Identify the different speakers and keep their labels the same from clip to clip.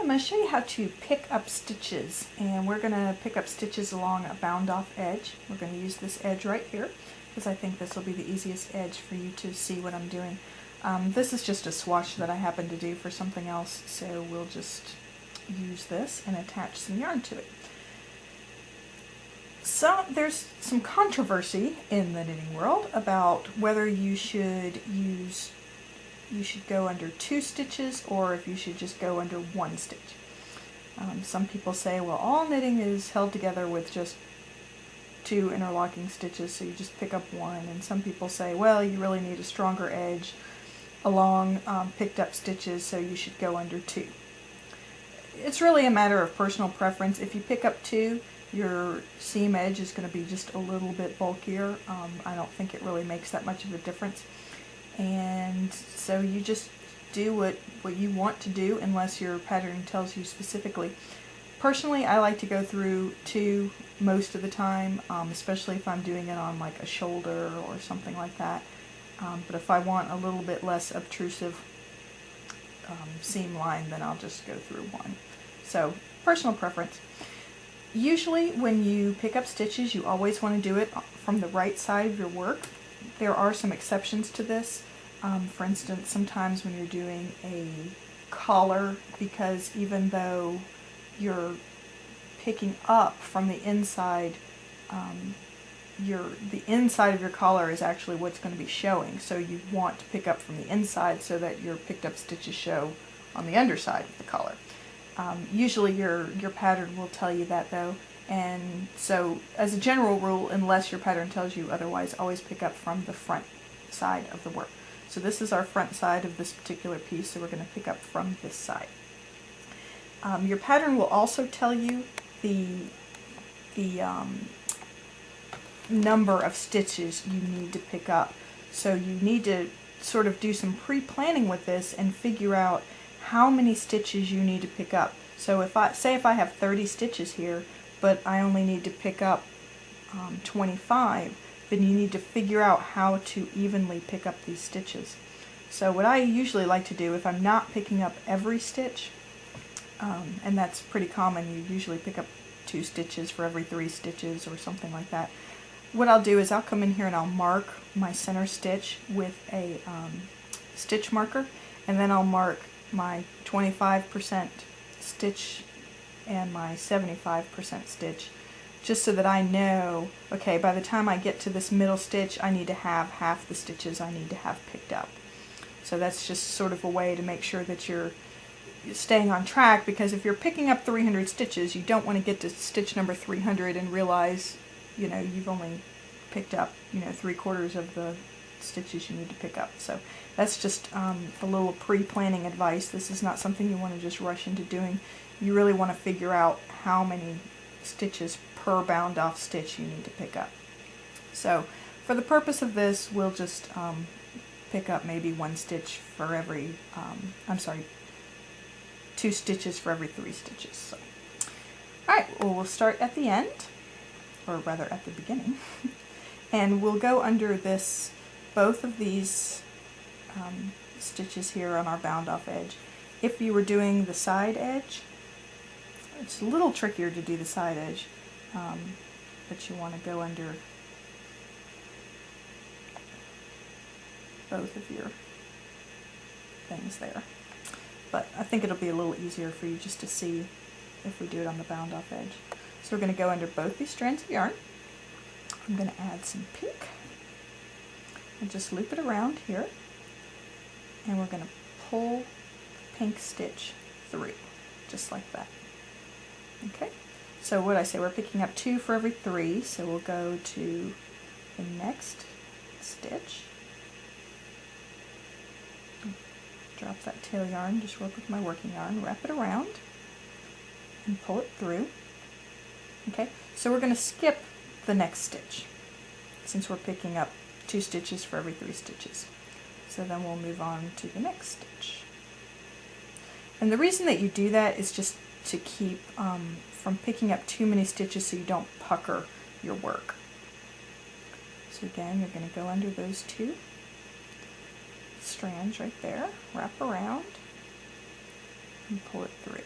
Speaker 1: I'm going to show you how to pick up stitches, and we're going to pick up stitches along a bound off edge. We're going to use this edge right here because I think this will be the easiest edge for you to see what I'm doing. This is just a swatch that I happen to do for something else, so we'll just use this and attach some yarn to it. So there's some controversy in the knitting world about whether you should go under 2 stitches or if you should just go under 1 stitch. Some people say, well, all knitting is held together with just 2 interlocking stitches, so you just pick up 1. And some people say, well, you really need a stronger edge along picked up stitches, so you should go under 2. It's really a matter of personal preference. If you pick up 2, your seam edge is going to be just a little bit bulkier. I don't think it really makes that much of a difference. And so you just do what you want to do unless your pattern tells you specifically. Personally, I like to go through 2 most of the time, especially if I'm doing it on like a shoulder or something like that. But if I want a little bit less obtrusive seam line, then I'll just go through 1. So, personal preference. Usually when you pick up stitches, you always want to do it from the right side of your work. There are some exceptions to this. For instance, sometimes when you're doing a collar, because even though you're picking up from the inside, the inside of your collar is actually what's going to be showing. So you want to pick up from the inside so that your picked up stitches show on the underside of the collar. Usually your pattern will tell you that though, and so as a general rule, unless your pattern tells you otherwise, always pick up from the front side of the work. So this is our front side of this particular piece, so we're going to pick up from this side. Your pattern will also tell you the number of stitches you need to pick up. So you need to sort of do some pre-planning with this and figure out how many stitches you need to pick up. So if I have 30 stitches here, but I only need to pick up 25, then you need to figure out how to evenly pick up these stitches. So what I usually like to do, if I'm not picking up every stitch, and that's pretty common, you usually pick up 2 stitches for every 3 stitches or something like that. What I'll do is I'll come in here and I'll mark my center stitch with a stitch marker, and then I'll mark my 25% stitch and my 75% stitch, just so that I know, okay, by the time I get to this middle stitch, I need to have half the stitches I need to have picked up. So that's just sort of a way to make sure that you're staying on track, because if you're picking up 300 stitches, you don't want to get to stitch number 300 and realize, you know, you've only picked up, you know, 3/4 of the stitches you need to pick up. So that's just a little pre-planning advice. This is not something you want to just rush into doing. You really want to figure out how many stitches per bound off stitch you need to pick up. So for the purpose of this, we'll just pick up maybe 1 stitch for every, 2 stitches for every 3 stitches. So, alright, well, we'll start at the end, or rather at the beginning, and we'll go under this, both of these stitches here on our bound off edge. If you were doing the side edge, it's a little trickier to do the side edge, but you want to go under both of your things there. But I think it'll be a little easier for you just to see if we do it on the bound off edge. So we're going to go under both these strands of yarn. I'm going to add some pink and just loop it around here, and we're going to pull the pink stitch through, just like that. Okay, so what I say, we're picking up 2 for every 3, so we'll go to the next stitch, drop that tail yarn, just work with my working yarn, wrap it around, and pull it through. Okay, so we're going to skip the next stitch, since we're picking up 2 stitches for every 3 stitches. So then we'll move on to the next stitch. And the reason that you do that is just to keep from picking up too many stitches so you don't pucker your work. So again, you're going to go under those 2 strands right there, wrap around, and pull it through.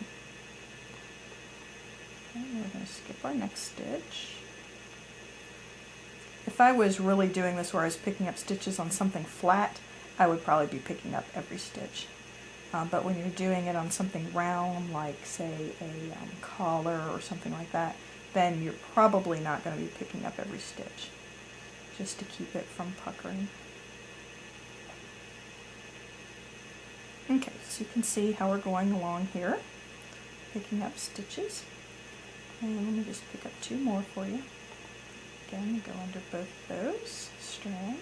Speaker 1: Okay, we're going to skip our next stitch. If I was really doing this where I was picking up stitches on something flat, I would probably be picking up every stitch. But when you're doing it on something round, like say a collar or something like that, then you're probably not going to be picking up every stitch, just to keep it from puckering. Okay, so you can see how we're going along here, picking up stitches. And let me just pick up 2 more for you. Again, go under both those strands.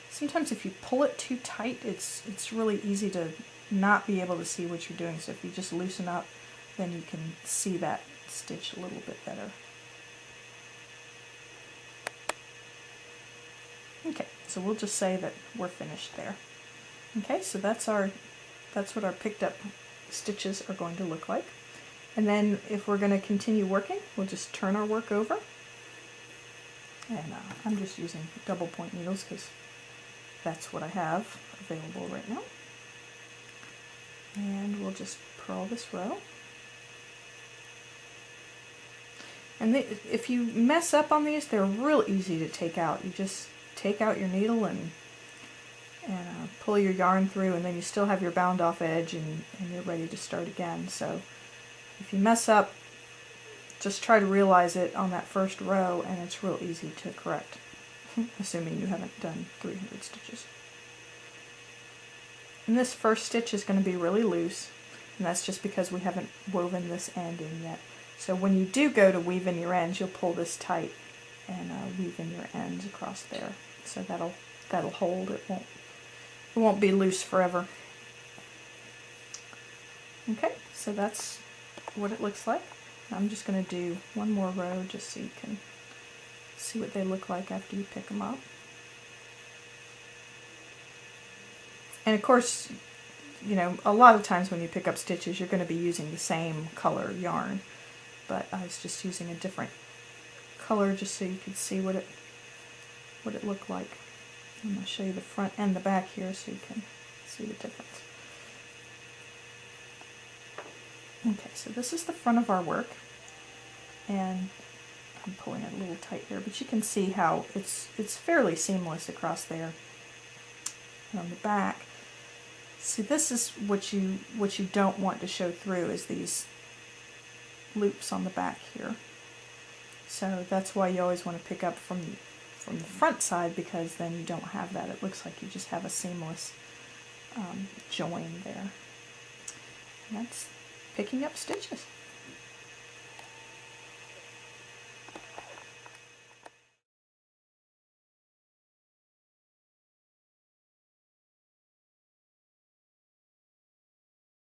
Speaker 1: Sometimes if you pull it too tight, it's really easy to not be able to see what you're doing. So if you just loosen up, then you can see that stitch a little bit better. Okay, so we'll just say that we're finished there. Okay, so that's what our picked up stitches are going to look like. And then if we're going to continue working, we'll just turn our work over. And I'm just using double point needles because that's what I have available right now. And we'll just purl this row. And if you mess up on these, they're real easy to take out. You just take out your needle and pull your yarn through, and then you still have your bound off edge, and you're ready to start again. So if you mess up, just try to realize it on that first row, and it's real easy to correct, assuming you haven't done 300 stitches. And this first stitch is going to be really loose, and that's just because we haven't woven this end in yet. So when you do go to weave in your ends, you'll pull this tight and weave in your ends across there. So that'll hold. It won't be loose forever. Okay, so that's what it looks like. I'm just going to do one more row just so you can see what they look like after you pick them up. And of course, you know, a lot of times when you pick up stitches, you're going to be using the same color yarn, but I was just using a different color just so you could see what it looked like. I'm going to show you the front and the back here so you can see the difference. Okay, so this is the front of our work, and I'm pulling it a little tight here, but you can see how it's fairly seamless across there. And on the back, see, this is what you don't want to show through, is these loops on the back here. So that's why you always want to pick up from the front side, because then you don't have that. It looks like you just have a seamless join there. And that's picking up stitches.